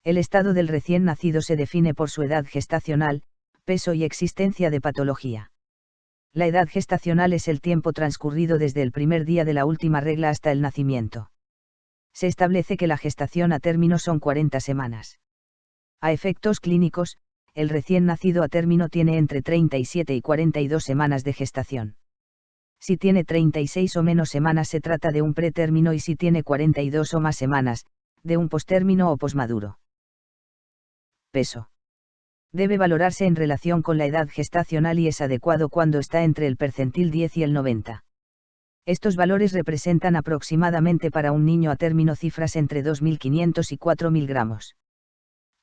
El estado del recién nacido se define por su edad gestacional, peso y existencia de patología. La edad gestacional es el tiempo transcurrido desde el primer día de la última regla hasta el nacimiento. Se establece que la gestación a término son 40 semanas. A efectos clínicos, el recién nacido a término tiene entre 37 y 42 semanas de gestación. Si tiene 36 o menos semanas se trata de un pretérmino y si tiene 42 o más semanas, de un postérmino o posmaduro. Peso. Debe valorarse en relación con la edad gestacional y es adecuado cuando está entre el percentil 10 y el 90. Estos valores representan aproximadamente para un niño a término cifras entre 2.500 y 4.000 gramos.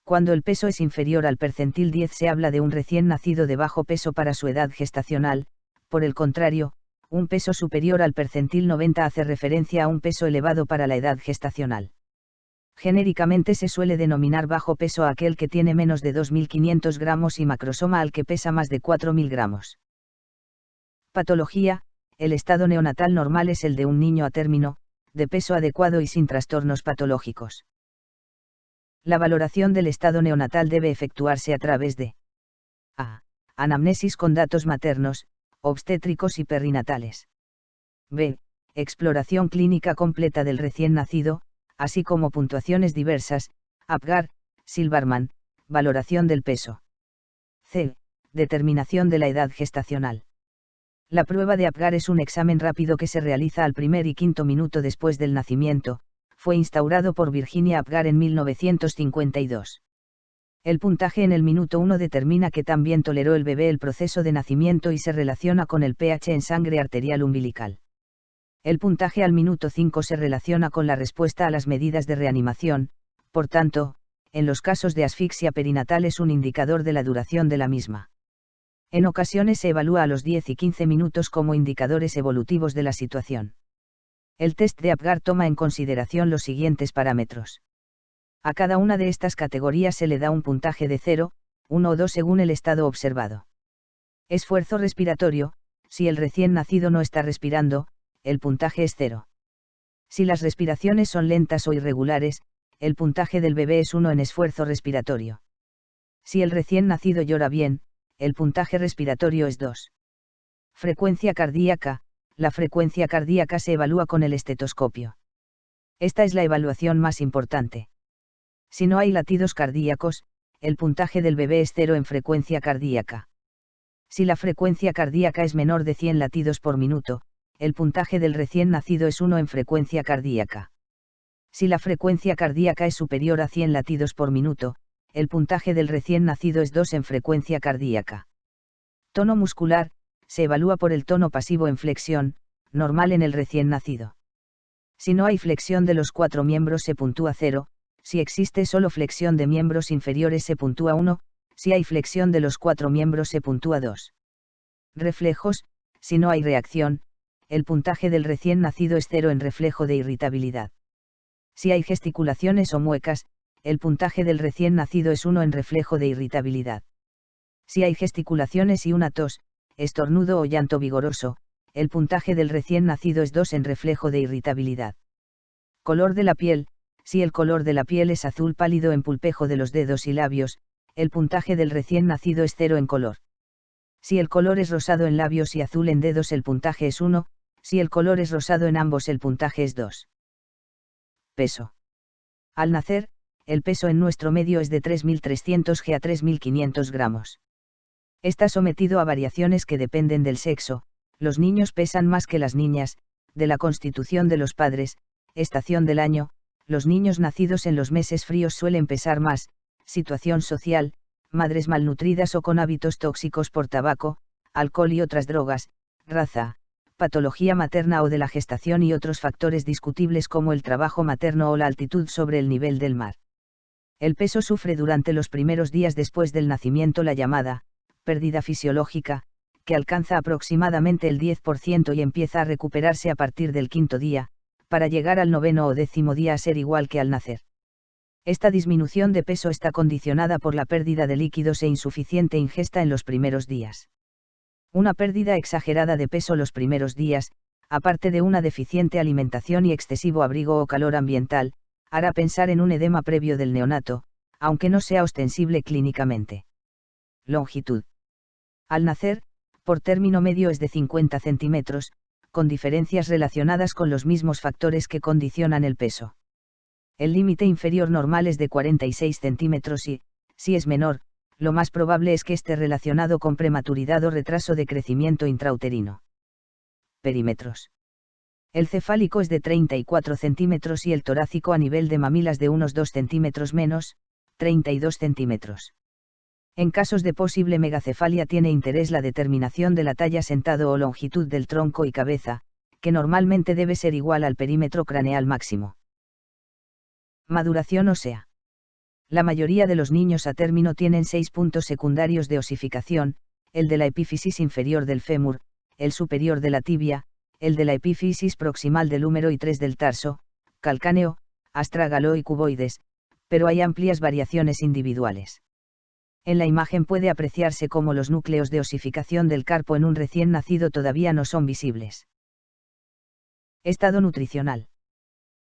Cuando el peso es inferior al percentil 10 se habla de un recién nacido de bajo peso para su edad gestacional, por el contrario, un peso superior al percentil 90 hace referencia a un peso elevado para la edad gestacional. Genéricamente se suele denominar bajo peso a aquel que tiene menos de 2.500 gramos y macrosoma al que pesa más de 4.000 gramos. Patología. El estado neonatal normal es el de un niño a término, de peso adecuado y sin trastornos patológicos. La valoración del estado neonatal debe efectuarse a través de a. Anamnesis con datos maternos, obstétricos y perinatales. b. Exploración clínica completa del recién nacido, así como puntuaciones diversas, Apgar, Silverman, valoración del peso. c. Determinación de la edad gestacional. La prueba de Apgar es un examen rápido que se realiza al primer y quinto minuto después del nacimiento, fue instaurado por Virginia Apgar en 1952. El puntaje en el minuto 1 determina que tan bien toleró el bebé el proceso de nacimiento y se relaciona con el pH en sangre arterial umbilical. El puntaje al minuto 5 se relaciona con la respuesta a las medidas de reanimación, por tanto, en los casos de asfixia perinatal es un indicador de la duración de la misma. En ocasiones se evalúa a los 10 y 15 minutos como indicadores evolutivos de la situación. El test de Apgar toma en consideración los siguientes parámetros. A cada una de estas categorías se le da un puntaje de 0, 1 o 2 según el estado observado. Esfuerzo respiratorio. Si el recién nacido no está respirando, el puntaje es 0. Si las respiraciones son lentas o irregulares, el puntaje del bebé es 1 en esfuerzo respiratorio. Si el recién nacido llora bien, el puntaje respiratorio es 2. Frecuencia cardíaca. La frecuencia cardíaca se evalúa con el estetoscopio. Esta es la evaluación más importante. Si no hay latidos cardíacos, el puntaje del bebé es 0 en frecuencia cardíaca. Si la frecuencia cardíaca es menor de 100 latidos por minuto, el puntaje del recién nacido es 1 en frecuencia cardíaca. Si la frecuencia cardíaca es superior a 100 latidos por minuto, el puntaje del recién nacido es 2 en frecuencia cardíaca. Tono muscular. Se evalúa por el tono pasivo en flexión, normal en el recién nacido. Si no hay flexión de los 4 miembros se puntúa 0, si existe solo flexión de miembros inferiores se puntúa 1, si hay flexión de los 4 miembros se puntúa 2. Reflejos. Si no hay reacción, el puntaje del recién nacido es 0 en reflejo de irritabilidad. Si hay gesticulaciones o muecas, el puntaje del recién nacido es 1 en reflejo de irritabilidad. Si hay gesticulaciones y una tos, estornudo o llanto vigoroso, el puntaje del recién nacido es 2 en reflejo de irritabilidad. Color de la piel. Si el color de la piel es azul pálido en pulpejo de los dedos y labios, el puntaje del recién nacido es 0 en color. Si el color es rosado en labios y azul en dedos el puntaje es 1, si el color es rosado en ambos el puntaje es 2. Peso. Al nacer, el peso en nuestro medio es de 3.300 g a 3.500 gramos. Está sometido a variaciones que dependen del sexo, los niños pesan más que las niñas, de la constitución de los padres, estación del año, los niños nacidos en los meses fríos suelen pesar más, situación social, madres malnutridas o con hábitos tóxicos por tabaco, alcohol y otras drogas, raza, patología materna o de la gestación y otros factores discutibles como el trabajo materno o la altitud sobre el nivel del mar. El peso sufre durante los primeros días después del nacimiento la llamada pérdida fisiológica, que alcanza aproximadamente el 10% y empieza a recuperarse a partir del quinto día, para llegar al 9º o 10º día a ser igual que al nacer. Esta disminución de peso está condicionada por la pérdida de líquidos e insuficiente ingesta en los primeros días. Una pérdida exagerada de peso los primeros días, aparte de una deficiente alimentación y excesivo abrigo o calor ambiental, hará pensar en un edema previo del neonato, aunque no sea ostensible clínicamente. Longitud. Al nacer, por término medio es de 50 centímetros, con diferencias relacionadas con los mismos factores que condicionan el peso. El límite inferior normal es de 46 centímetros y, si es menor, lo más probable es que esté relacionado con prematuridad o retraso de crecimiento intrauterino. Perímetros. El cefálico es de 34 centímetros y el torácico a nivel de mamilas de unos 2 centímetros menos, 32 centímetros. En casos de posible megacefalia tiene interés la determinación de la talla sentado o longitud del tronco y cabeza, que normalmente debe ser igual al perímetro craneal máximo. Maduración ósea. La mayoría de los niños a término tienen 6 puntos secundarios de osificación, el de la epífisis inferior del fémur, el superior de la tibia, el de la epífisis proximal del húmero y 3 del tarso, calcáneo, astrágalo y cuboides, pero hay amplias variaciones individuales. En la imagen puede apreciarse cómo los núcleos de osificación del carpo en un recién nacido todavía no son visibles. Estado nutricional.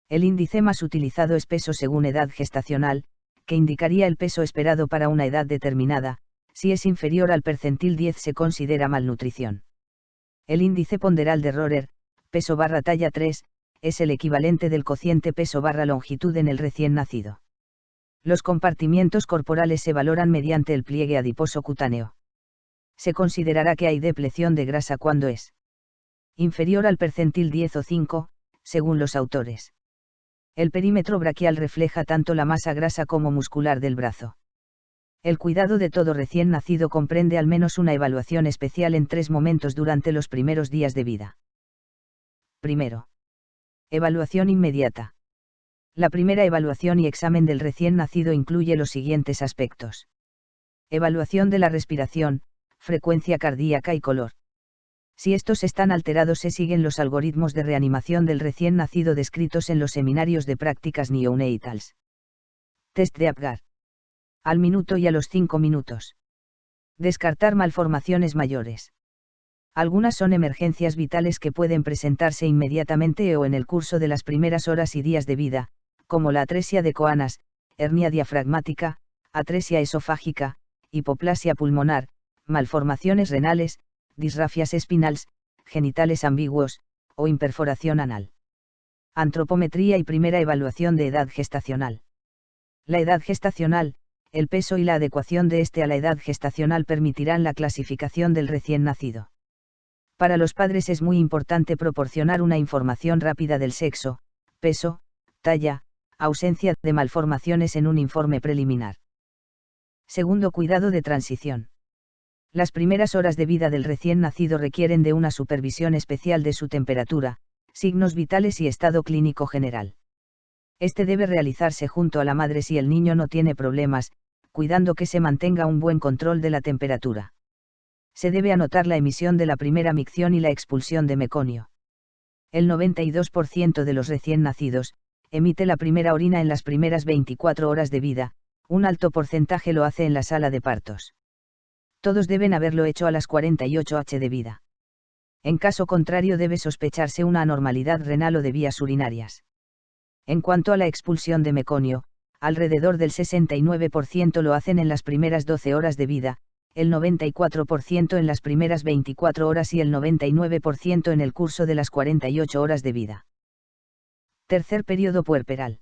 El índice más utilizado es peso según edad gestacional, que indicaría el peso esperado para una edad determinada. Si es inferior al percentil 10 se considera malnutrición. El índice ponderal de Rorer, peso/talla 3, es el equivalente del cociente peso/longitud en el recién nacido. Los compartimientos corporales se valoran mediante el pliegue adiposo cutáneo. Se considerará que hay depleción de grasa cuando es inferior al percentil 10 o 5, según los autores. El perímetro braquial refleja tanto la masa grasa como muscular del brazo. El cuidado de todo recién nacido comprende al menos una evaluación especial en 3 momentos durante los primeros días de vida. Primero. Evaluación inmediata. La primera evaluación y examen del recién nacido incluye los siguientes aspectos. Evaluación de la respiración, frecuencia cardíaca y color. Si estos están alterados se siguen los algoritmos de reanimación del recién nacido descritos en los seminarios de prácticas neonatals. Test de Apgar. Al minuto y a los 5 minutos. Descartar malformaciones mayores. Algunas son emergencias vitales que pueden presentarse inmediatamente o en el curso de las primeras horas y días de vida, como la atresia de coanas, hernia diafragmática, atresia esofágica, hipoplasia pulmonar, malformaciones renales, disrafias espinales, genitales ambiguos, o imperforación anal. Antropometría y primera evaluación de edad gestacional. La edad gestacional, el peso y la adecuación de este a la edad gestacional permitirán la clasificación del recién nacido. Para los padres es muy importante proporcionar una información rápida del sexo, peso, talla, ausencia de malformaciones en un informe preliminar. Segundo, cuidado de transición. Las primeras horas de vida del recién nacido requieren de una supervisión especial de su temperatura, signos vitales y estado clínico general. Este debe realizarse junto a la madre si el niño no tiene problemas, cuidando que se mantenga un buen control de la temperatura. Se debe anotar la emisión de la primera micción y la expulsión de meconio. El 92% de los recién nacidos emite la primera orina en las primeras 24 horas de vida, un alto porcentaje lo hace en la sala de partos. Todos deben haberlo hecho a las 48 h de vida. En caso contrario debe sospecharse una anormalidad renal o de vías urinarias. En cuanto a la expulsión de meconio, alrededor del 69% lo hacen en las primeras 12 horas de vida, el 94% en las primeras 24 horas y el 99% en el curso de las 48 horas de vida. Tercer periodo puerperal.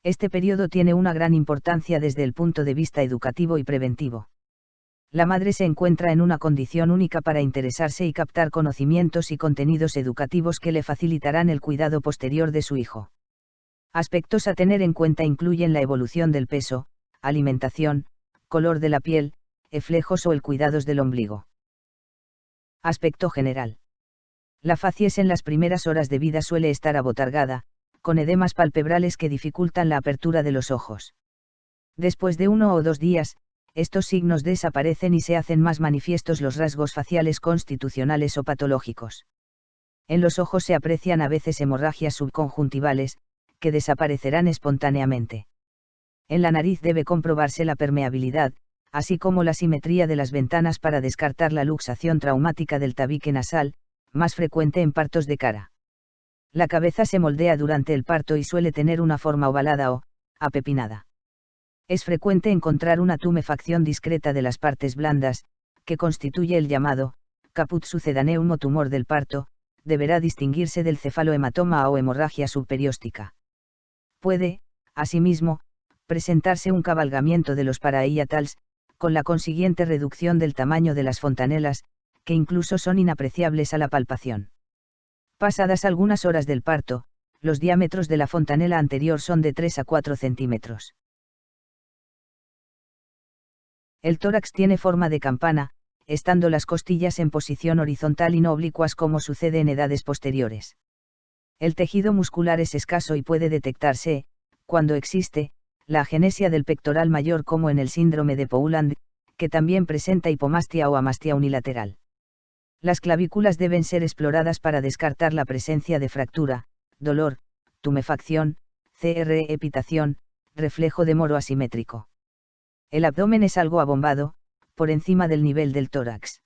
Este periodo tiene una gran importancia desde el punto de vista educativo y preventivo. La madre se encuentra en una condición única para interesarse y captar conocimientos y contenidos educativos que le facilitarán el cuidado posterior de su hijo. Aspectos a tener en cuenta incluyen la evolución del peso, alimentación, color de la piel, eflejos o el cuidados del ombligo. Aspecto general. La facies en las primeras horas de vida suele estar abotargada, con edemas palpebrales que dificultan la apertura de los ojos. Después de 1 o 2 días, estos signos desaparecen y se hacen más manifiestos los rasgos faciales constitucionales o patológicos. En los ojos se aprecian a veces hemorragias subconjuntivales, que desaparecerán espontáneamente. En la nariz debe comprobarse la permeabilidad, así como la simetría de las ventanas para descartar la luxación traumática del tabique nasal, más frecuente en partos de cara. La cabeza se moldea durante el parto y suele tener una forma ovalada o apepinada. Es frecuente encontrar una tumefacción discreta de las partes blandas, que constituye el llamado caput sucedaneum o tumor del parto, deberá distinguirse del cefalohematoma o hemorragia subperióstica. Puede, asimismo, presentarse un cabalgamiento de los paraiatals, con la consiguiente reducción del tamaño de las fontanelas, que incluso son inapreciables a la palpación. Pasadas algunas horas del parto, los diámetros de la fontanela anterior son de 3 a 4 centímetros. El tórax tiene forma de campana, estando las costillas en posición horizontal y no oblicuas como sucede en edades posteriores. El tejido muscular es escaso y puede detectarse, cuando existe, la agenesia del pectoral mayor como en el síndrome de Pouland, que también presenta hipomastia o amastia unilateral. Las clavículas deben ser exploradas para descartar la presencia de fractura, dolor, tumefacción, crepitación, reflejo de moro asimétrico. El abdomen es algo abombado, por encima del nivel del tórax.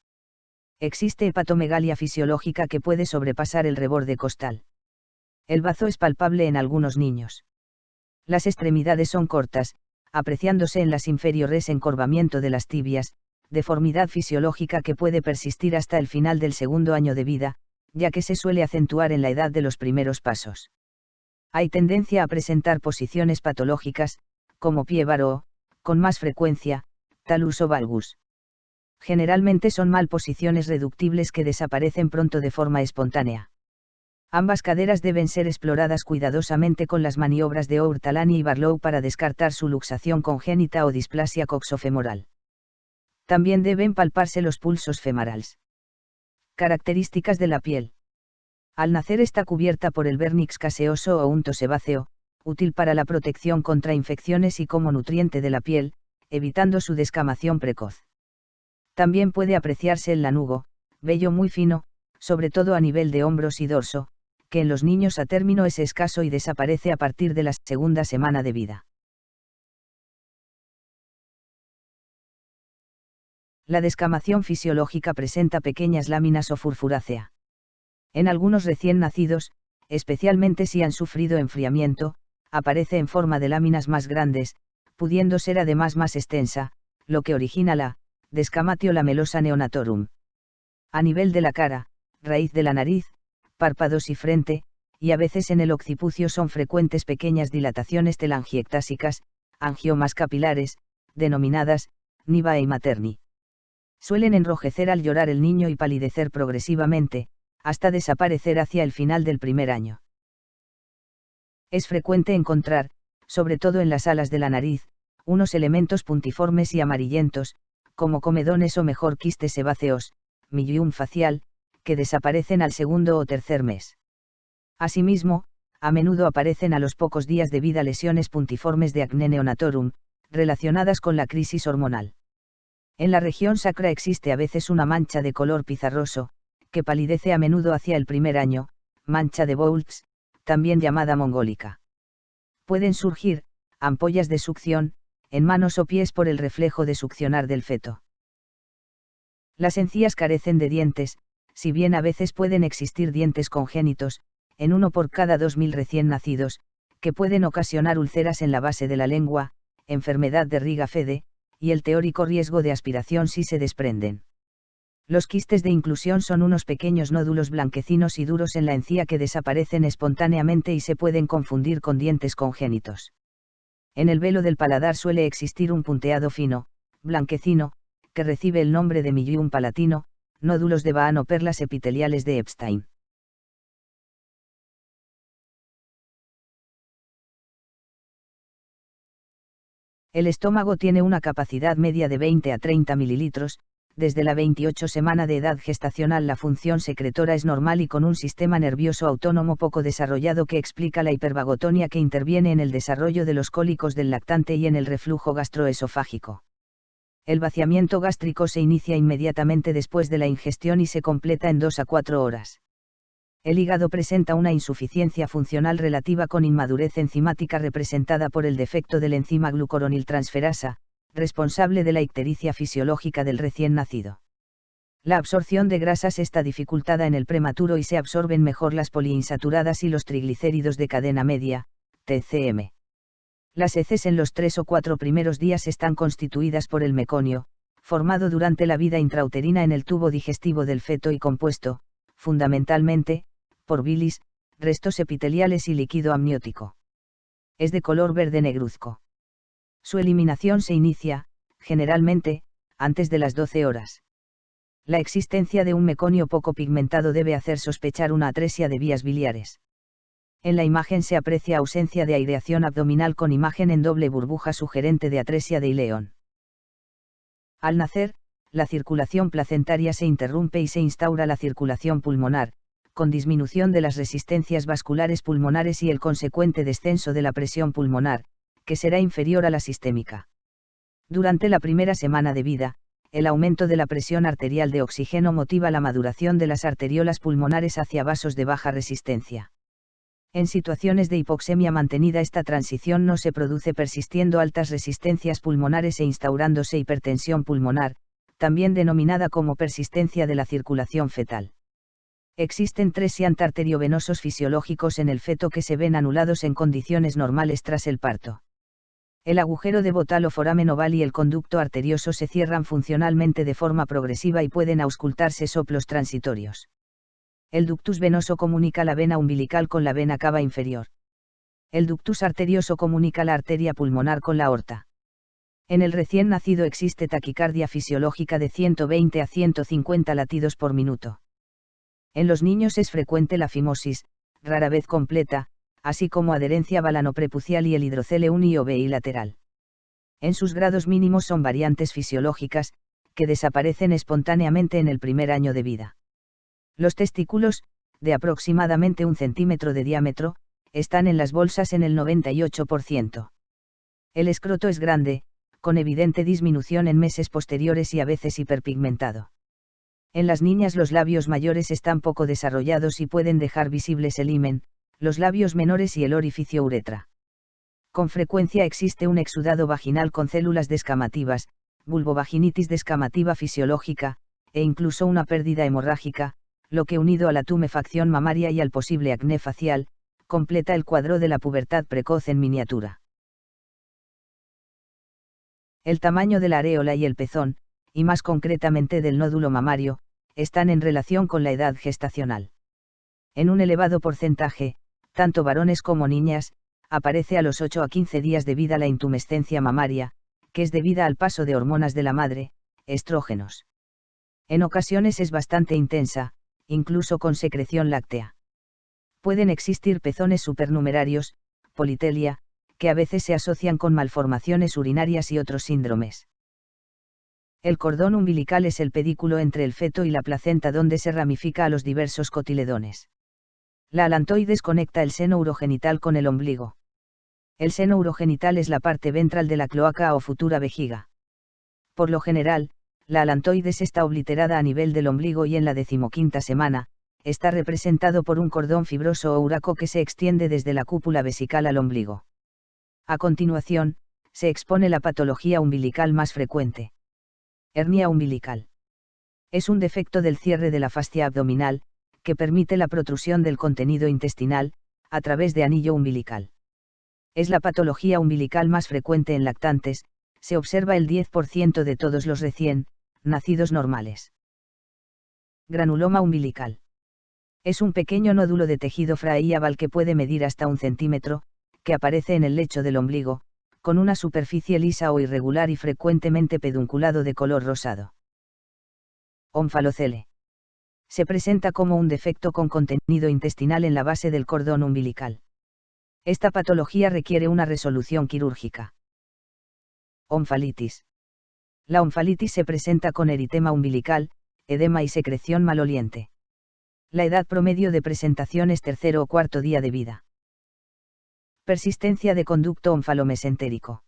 Existe hepatomegalia fisiológica que puede sobrepasar el reborde costal. El bazo es palpable en algunos niños. Las extremidades son cortas, apreciándose en las inferiores encorvamiento de las tibias, deformidad fisiológica que puede persistir hasta el final del segundo año de vida, ya que se suele acentuar en la edad de los primeros pasos. Hay tendencia a presentar posiciones patológicas, como pie varó, con más frecuencia, talus o valgus. Generalmente son malposiciones reductibles que desaparecen pronto de forma espontánea. Ambas caderas deben ser exploradas cuidadosamente con las maniobras de O'Urtalani y Barlow para descartar su luxación congénita o displasia coxofemoral. También deben palparse los pulsos femorales. Características de la piel. Al nacer está cubierta por el vernix caseoso o unto sebáceo, útil para la protección contra infecciones y como nutriente de la piel, evitando su descamación precoz. También puede apreciarse el lanugo, vello muy fino, sobre todo a nivel de hombros y dorso, que en los niños a término es escaso y desaparece a partir de la segunda semana de vida. La descamación fisiológica presenta pequeñas láminas o furfurácea. En algunos recién nacidos, especialmente si han sufrido enfriamiento, aparece en forma de láminas más grandes, pudiendo ser además más extensa, lo que origina la descamatio lamelosa neonatorum. A nivel de la cara, raíz de la nariz, párpados y frente, y a veces en el occipucio son frecuentes pequeñas dilataciones telangiectásicas, angiomas capilares, denominadas nivae materni. Suelen enrojecer al llorar el niño y palidecer progresivamente, hasta desaparecer hacia el final del primer año. Es frecuente encontrar, sobre todo en las alas de la nariz, unos elementos puntiformes y amarillentos, como comedones o mejor quistes sebáceos, milium facial, que desaparecen al segundo o tercer mes. Asimismo, a menudo aparecen a los pocos días de vida lesiones puntiformes de acné neonatorum, relacionadas con la crisis hormonal. En la región sacra existe a veces una mancha de color pizarroso, que palidece a menudo hacia el primer año, mancha de Bowles, también llamada mongólica. Pueden surgir ampollas de succión, en manos o pies por el reflejo de succionar del feto. Las encías carecen de dientes, si bien a veces pueden existir dientes congénitos, en uno por cada 2000 recién nacidos, que pueden ocasionar úlceras en la base de la lengua, enfermedad de Riga Fede, y el teórico riesgo de aspiración si se desprenden. Los quistes de inclusión son unos pequeños nódulos blanquecinos y duros en la encía que desaparecen espontáneamente y se pueden confundir con dientes congénitos. En el velo del paladar suele existir un punteado fino, blanquecino, que recibe el nombre de milium palatino, nódulos de Vahan o perlas epiteliales de Epstein. El estómago tiene una capacidad media de 20 a 30 mililitros, desde la 28 semana de edad gestacional la función secretora es normal y con un sistema nervioso autónomo poco desarrollado que explica la hipervagotonia que interviene en el desarrollo de los cólicos del lactante y en el reflujo gastroesofágico. El vaciamiento gástrico se inicia inmediatamente después de la ingestión y se completa en 2 a 4 horas. El hígado presenta una insuficiencia funcional relativa con inmadurez enzimática representada por el defecto del enzima glucoroniltransferasa, responsable de la ictericia fisiológica del recién nacido. La absorción de grasas está dificultada en el prematuro y se absorben mejor las poliinsaturadas y los triglicéridos de cadena media, TCM. Las heces en los 3 o 4 primeros días están constituidas por el meconio, formado durante la vida intrauterina en el tubo digestivo del feto y compuesto, fundamentalmente, por bilis, restos epiteliales y líquido amniótico. Es de color verde negruzco. Su eliminación se inicia, generalmente, antes de las 12 horas. La existencia de un meconio poco pigmentado debe hacer sospechar una atresia de vías biliares. En la imagen se aprecia ausencia de aireación abdominal con imagen en doble burbuja sugerente de atresia de ileón. Al nacer, la circulación placentaria se interrumpe y se instaura la circulación pulmonar, con disminución de las resistencias vasculares pulmonares y el consecuente descenso de la presión pulmonar, que será inferior a la sistémica. Durante la primera semana de vida, el aumento de la presión arterial de oxígeno motiva la maduración de las arteriolas pulmonares hacia vasos de baja resistencia. En situaciones de hipoxemia mantenida esta transición no se produce persistiendo altas resistencias pulmonares e instaurándose hipertensión pulmonar, también denominada como persistencia de la circulación fetal. Existen 3 shunt arteriovenosos fisiológicos en el feto que se ven anulados en condiciones normales tras el parto. El agujero de Bottal o foramen oval y el conducto arterioso se cierran funcionalmente de forma progresiva y pueden auscultarse soplos transitorios. El ductus venoso comunica la vena umbilical con la vena cava inferior. El ductus arterioso comunica la arteria pulmonar con la aorta. En el recién nacido existe taquicardia fisiológica de 120 a 150 latidos por minuto. En los niños es frecuente la fimosis, rara vez completa, así como adherencia balanoprepucial y el hidrocele uni o bilateral. En sus grados mínimos son variantes fisiológicas, que desaparecen espontáneamente en el primer año de vida. Los testículos, de aproximadamente 1 centímetro de diámetro, están en las bolsas en el 98%. El escroto es grande, con evidente disminución en meses posteriores y a veces hiperpigmentado. En las niñas los labios mayores están poco desarrollados y pueden dejar visibles el himen, los labios menores y el orificio uretra. Con frecuencia existe un exudado vaginal con células descamativas, vulvovaginitis descamativa fisiológica, e incluso una pérdida hemorrágica, lo que unido a la tumefacción mamaria y al posible acné facial, completa el cuadro de la pubertad precoz en miniatura. El tamaño de la areola y el pezón, y más concretamente del nódulo mamario, están en relación con la edad gestacional. En un elevado porcentaje, tanto varones como niñas, aparece a los 8 a 15 días de vida la intumescencia mamaria, que es debida al paso de hormonas de la madre, estrógenos. En ocasiones es bastante intensa, incluso con secreción láctea. Pueden existir pezones supernumerarios, politelia, que a veces se asocian con malformaciones urinarias y otros síndromes. El cordón umbilical es el pedículo entre el feto y la placenta donde se ramifica a los diversos cotiledones. La alantoides conecta el seno urogenital con el ombligo. El seno urogenital es la parte ventral de la cloaca o futura vejiga. Por lo general, la alantoides está obliterada a nivel del ombligo y en la 15ª semana, está representado por un cordón fibroso o uraco que se extiende desde la cúpula vesical al ombligo. A continuación, se expone la patología umbilical más frecuente. Hernia umbilical. Es un defecto del cierre de la fascia abdominal, que permite la protrusión del contenido intestinal, a través de anillo umbilical. Es la patología umbilical más frecuente en lactantes, se observa el 10% de todos los recién nacidos normales. Granuloma umbilical. Es un pequeño nódulo de tejido fraíable que puede medir hasta 1 centímetro, que aparece en el lecho del ombligo, con una superficie lisa o irregular y frecuentemente pedunculado de color rosado. Onfalocele. Se presenta como un defecto con contenido intestinal en la base del cordón umbilical. Esta patología requiere una resolución quirúrgica. Onfalitis. La onfalitis se presenta con eritema umbilical, edema y secreción maloliente. La edad promedio de presentación es 3.º o 4.º día de vida. Persistencia de conducto onfalomesentérico.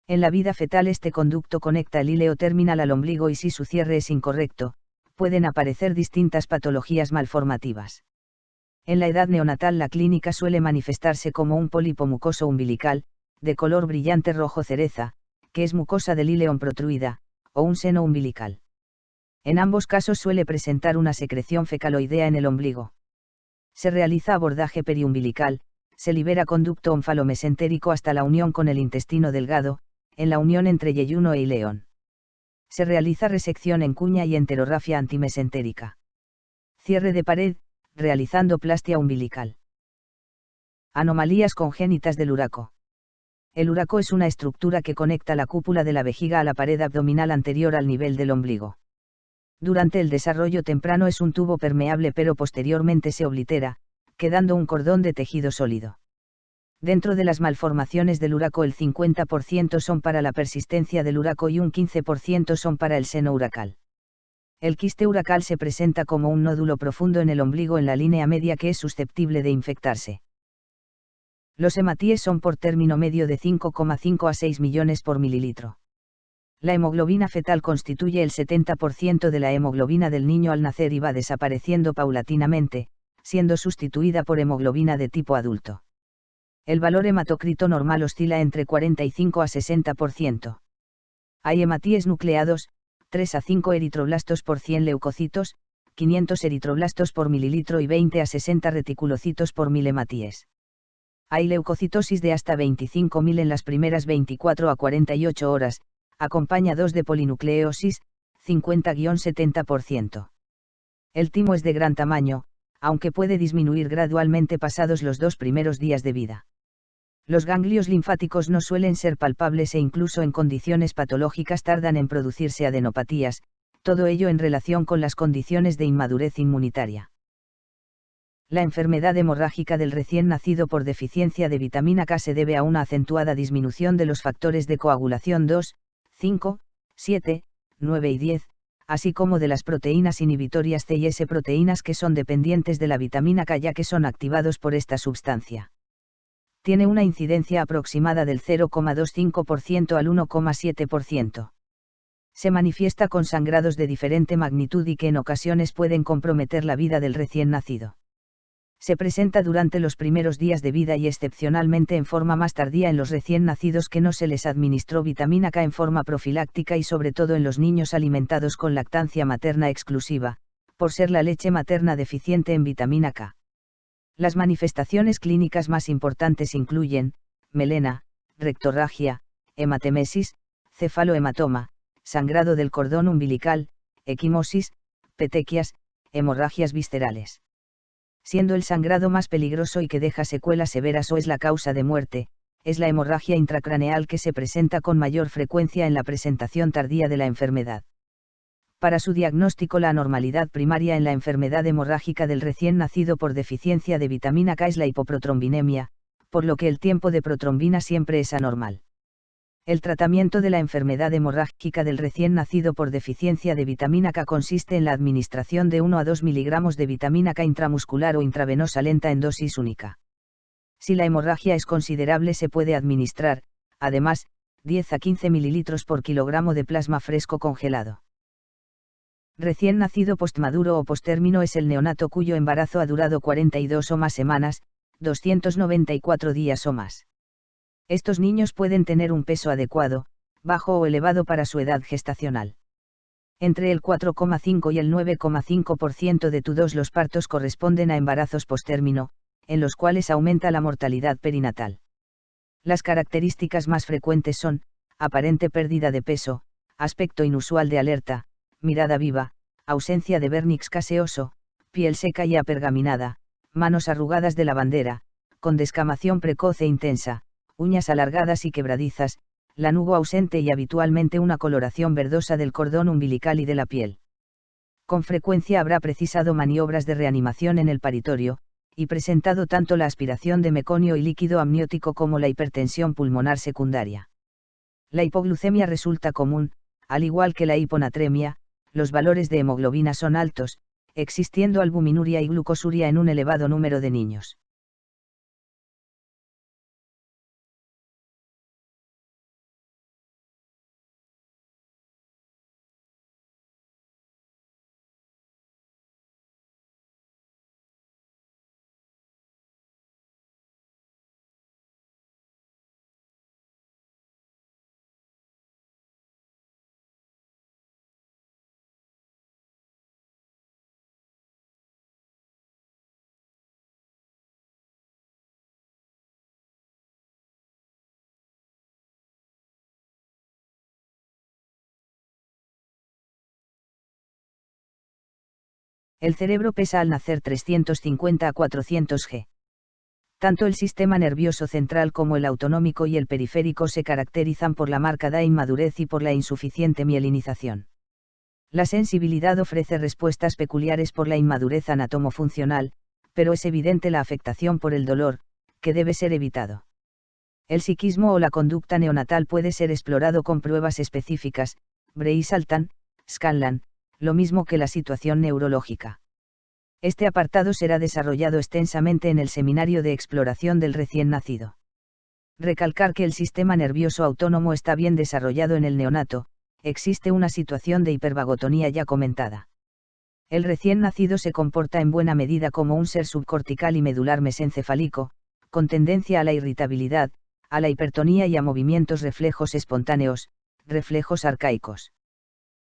En la vida fetal este conducto conecta el íleo terminal al ombligo y si su cierre es incorrecto, pueden aparecer distintas patologías malformativas. En la edad neonatal la clínica suele manifestarse como un pólipo mucoso umbilical, de color brillante rojo cereza, que es mucosa del íleon protruida, o un seno umbilical. En ambos casos suele presentar una secreción fecaloidea en el ombligo. Se realiza abordaje periumbilical, se libera conducto onfalomesentérico hasta la unión con el intestino delgado, en la unión entre yeyuno e ileón. Se realiza resección en cuña y enterorrafia antimesentérica. Cierre de pared, realizando plastia umbilical. Anomalías congénitas del uraco. El uraco es una estructura que conecta la cúpula de la vejiga a la pared abdominal anterior al nivel del ombligo. Durante el desarrollo temprano es un tubo permeable, pero posteriormente se oblitera, quedando un cordón de tejido sólido. Dentro de las malformaciones del uraco el 50% son para la persistencia del uraco y un 15% son para el seno uracal. El quiste uracal se presenta como un nódulo profundo en el ombligo en la línea media que es susceptible de infectarse. Los hematíes son por término medio de 5,5 a 6 millones por mililitro. La hemoglobina fetal constituye el 70% de la hemoglobina del niño al nacer y va desapareciendo paulatinamente, siendo sustituida por hemoglobina de tipo adulto. El valor hematocrito normal oscila entre 45 a 60%. Hay hematíes nucleados, 3 a 5 eritroblastos por 100 leucocitos, 500 eritroblastos por mililitro y 20 a 60 reticulocitos por 1000 hematíes. Hay leucocitosis de hasta 25.000 en las primeras 24 a 48 horas, acompañados de polinucleosis, 50-70%. El timo es de gran tamaño, aunque puede disminuir gradualmente pasados los 2 primeros días de vida. Los ganglios linfáticos no suelen ser palpables e incluso en condiciones patológicas tardan en producirse adenopatías, todo ello en relación con las condiciones de inmadurez inmunitaria. La enfermedad hemorrágica del recién nacido por deficiencia de vitamina K se debe a una acentuada disminución de los factores de coagulación 2, 5, 7, 9 y 10, así como de las proteínas inhibitorias C y S, proteínas que son dependientes de la vitamina K ya que son activados por esta sustancia. Tiene una incidencia aproximada del 0,25% al 1,7%. Se manifiesta con sangrados de diferente magnitud y que en ocasiones pueden comprometer la vida del recién nacido. Se presenta durante los primeros días de vida y excepcionalmente en forma más tardía en los recién nacidos que no se les administró vitamina K en forma profiláctica y sobre todo en los niños alimentados con lactancia materna exclusiva, por ser la leche materna deficiente en vitamina K. Las manifestaciones clínicas más importantes incluyen melena, rectorragia, hematemesis, cefalohematoma, sangrado del cordón umbilical, equimosis, petequias, hemorragias viscerales. Siendo el sangrado más peligroso y que deja secuelas severas o es la causa de muerte, es la hemorragia intracraneal que se presenta con mayor frecuencia en la presentación tardía de la enfermedad. Para su diagnóstico, la anormalidad primaria en la enfermedad hemorrágica del recién nacido por deficiencia de vitamina K es la hipoprotrombinemia, por lo que el tiempo de protrombina siempre es anormal. El tratamiento de la enfermedad hemorrágica del recién nacido por deficiencia de vitamina K consiste en la administración de 1 a 2 miligramos de vitamina K intramuscular o intravenosa lenta en dosis única. Si la hemorragia es considerable, se puede administrar, además, 10 a 15 mililitros por kilogramo de plasma fresco congelado. Recién nacido postmaduro o posttérmino es el neonato cuyo embarazo ha durado 42 o más semanas, 294 días o más. Estos niños pueden tener un peso adecuado, bajo o elevado para su edad gestacional. Entre el 4,5 y el 9,5% de todos los partos corresponden a embarazos posttérmino, en los cuales aumenta la mortalidad perinatal. Las características más frecuentes son, aparente pérdida de peso, aspecto inusual de alerta, mirada viva, ausencia de vernix caseoso, piel seca y apergaminada, manos arrugadas de lavandera, con descamación precoz e intensa, uñas alargadas y quebradizas, lanugo ausente y habitualmente una coloración verdosa del cordón umbilical y de la piel. Con frecuencia habrá precisado maniobras de reanimación en el paritorio, y presentado tanto la aspiración de meconio y líquido amniótico como la hipertensión pulmonar secundaria. La hipoglucemia resulta común, al igual que la hiponatremia, los valores de hemoglobina son altos, existiendo albuminuria y glucosuria en un elevado número de niños. El cerebro pesa al nacer 350 a 400 g. Tanto el sistema nervioso central como el autonómico y el periférico se caracterizan por la marcada inmadurez y por la insuficiente mielinización. La sensibilidad ofrece respuestas peculiares por la inmadurez anatomofuncional, pero es evidente la afectación por el dolor, que debe ser evitado. El psiquismo o la conducta neonatal puede ser explorado con pruebas específicas, Brey-Saltan, Scanlan, lo mismo que la situación neurológica. Este apartado será desarrollado extensamente en el Seminario de Exploración del Recién Nacido. Recalcar que el sistema nervioso autónomo está bien desarrollado en el neonato, existe una situación de hipervagotonía ya comentada. El recién nacido se comporta en buena medida como un ser subcortical y medular mesencefálico, con tendencia a la irritabilidad, a la hipertonía y a movimientos reflejos espontáneos, reflejos arcaicos.